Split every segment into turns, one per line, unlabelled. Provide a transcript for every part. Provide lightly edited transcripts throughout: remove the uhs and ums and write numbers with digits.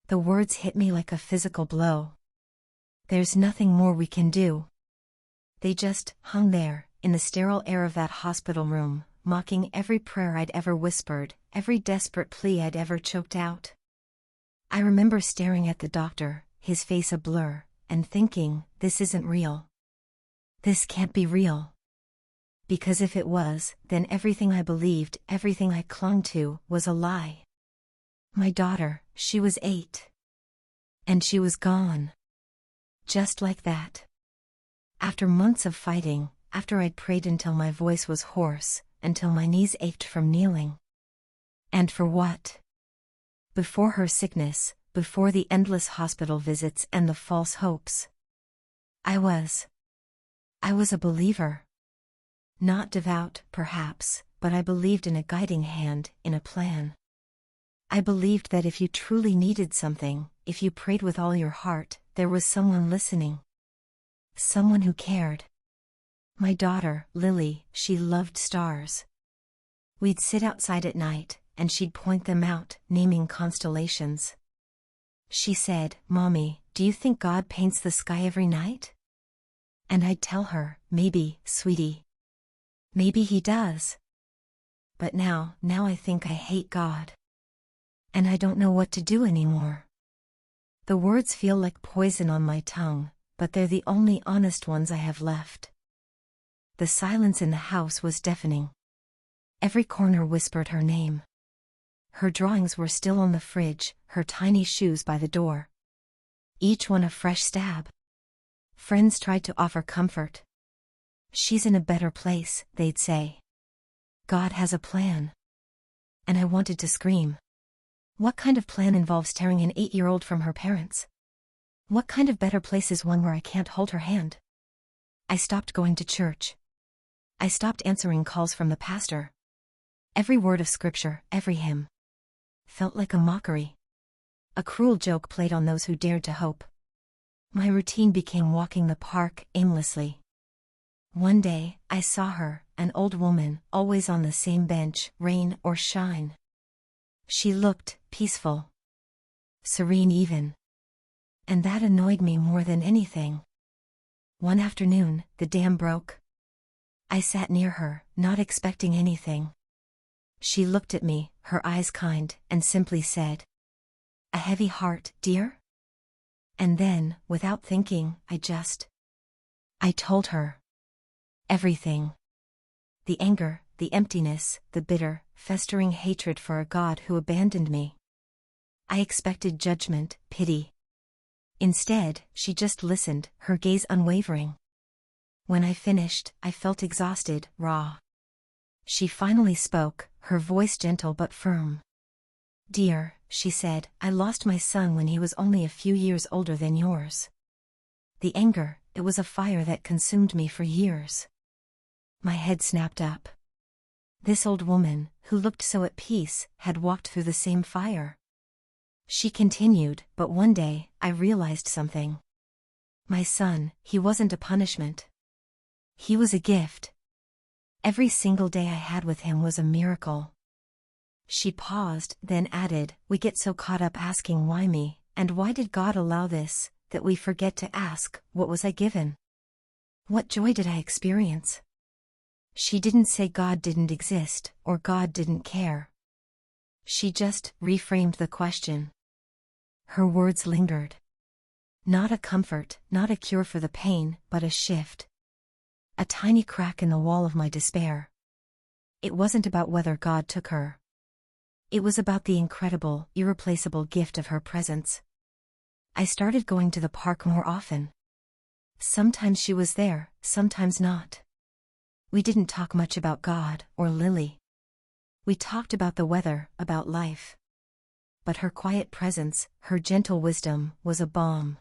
The words hit me like a physical blow. There's nothing more we can do. They just hung there, in the sterile air of that hospital room, mocking every prayer I'd ever whispered, every desperate plea I'd ever choked out. I remember staring at the doctor, his face a blur, and thinking, this isn't real. This can't be real. Because if it was, then everything I believed, everything I clung to, was a lie. My daughter, she was 8. And she was gone. Just like that. After months of fighting, after I'd prayed until my voice was hoarse, until my knees ached from kneeling. And for what? Before her sickness, before the endless hospital visits and the false hopes. I was a believer. Not devout, perhaps, but I believed in a guiding hand, in a plan. I believed that if you truly needed something, if you prayed with all your heart, there was someone listening. Someone who cared. My daughter, Lily, she loved stars. We'd sit outside at night, and she'd point them out, naming constellations. She said, "Mommy, do you think God paints the sky every night?" And I'd tell her, "Maybe, sweetie. Maybe he does. But now I think I hate God. And I don't know what to do anymore." The words feel like poison on my tongue, but they're the only honest ones I have left. The silence in the house was deafening. Every corner whispered her name. Her drawings were still on the fridge, her tiny shoes by the door. Each one a fresh stab. Friends tried to offer comfort. "She's in a better place," they'd say. "God has a plan." And I wanted to scream. What kind of plan involves tearing an 8-year-old from her parents? What kind of better place is one where I can't hold her hand? I stopped going to church. I stopped answering calls from the pastor. Every word of scripture, every hymn, felt like a mockery. A cruel joke played on those who dared to hope. My routine became walking the park aimlessly. One day, I saw her, an old woman, always on the same bench, rain or shine. She looked peaceful. Serene even. And that annoyed me more than anything. One afternoon, the dam broke. I sat near her, not expecting anything. She looked at me, her eyes kind, and simply said, "A heavy heart, dear?" And then, without thinking, I told her. Everything. The anger, the emptiness, the bitter, festering hatred for a God who abandoned me. I expected judgment, pity. Instead, she just listened, her gaze unwavering. When I finished, I felt exhausted, raw. She finally spoke, her voice gentle but firm. "Dear," she said, "I lost my son when he was only a few years older than yours." The anger, it was a fire that consumed me for years. My head snapped up. This old woman, who looked so at peace, had walked through the same fire. She continued, "But one day, I realized something. My son, he wasn't a punishment. He was a gift. Every single day I had with him was a miracle." She paused, then added, "We get so caught up asking why me, and why did God allow this, that we forget to ask, what was I given? What joy did I experience?" She didn't say God didn't exist, or God didn't care. She just reframed the question. Her words lingered. Not a comfort, not a cure for the pain, but a shift. A tiny crack in the wall of my despair. It wasn't about whether God took her. It was about the incredible, irreplaceable gift of her presence. I started going to the park more often. Sometimes she was there, sometimes not. We didn't talk much about God, or Lily. We talked about the weather, about life. But her quiet presence, her gentle wisdom, was a balm.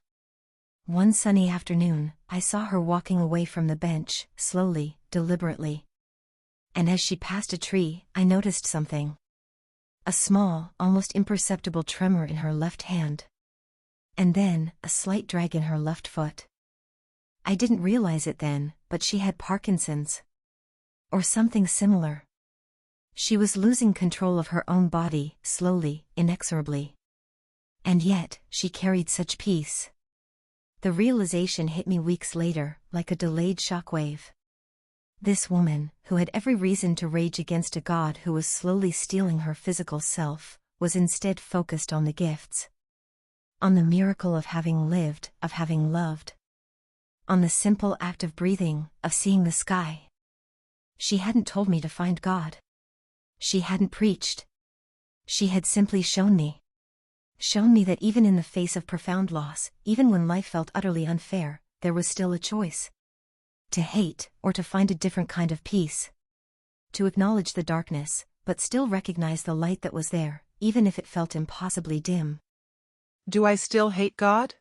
One sunny afternoon, I saw her walking away from the bench, slowly, deliberately. And as she passed a tree, I noticed something. A small, almost imperceptible tremor in her left hand. And then, a slight drag in her left foot. I didn't realize it then, but she had Parkinson's. Or something similar. She was losing control of her own body, slowly, inexorably. And yet, she carried such peace. The realization hit me weeks later, like a delayed shockwave. This woman, who had every reason to rage against a God who was slowly stealing her physical self, was instead focused on the gifts. On the miracle of having lived, of having loved. On the simple act of breathing, of seeing the sky. She hadn't told me to find God. She hadn't preached. She had simply shown me. Shown me that even in the face of profound loss, even when life felt utterly unfair, there was still a choice. To hate, or to find a different kind of peace. To acknowledge the darkness, but still recognize the light that was there, even if it felt impossibly dim.
Do I still hate God?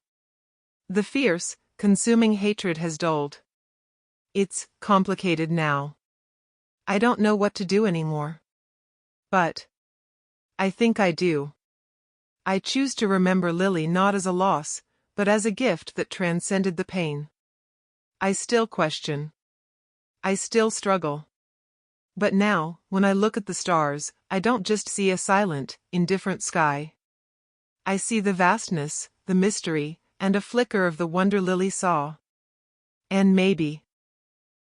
The fierce, consuming hatred has dulled. It's complicated now. I don't know what to do anymore. But I think I do. I choose to remember Lily not as a loss, but as a gift that transcended the pain. I still question. I still struggle. But now, when I look at the stars, I don't just see a silent, indifferent sky. I see the vastness, the mystery, and a flicker of the wonder Lily saw. And maybe,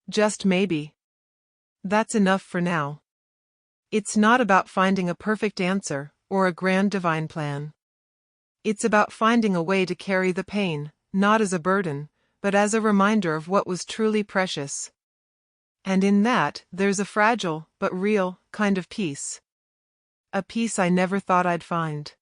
just maybe, that's enough for now. It's not about finding a perfect answer, or a grand divine plan. It's about finding a way to carry the pain, not as a burden, but as a reminder of what was truly precious. And in that, there's a fragile, but real, kind of peace. A peace I never thought I'd find.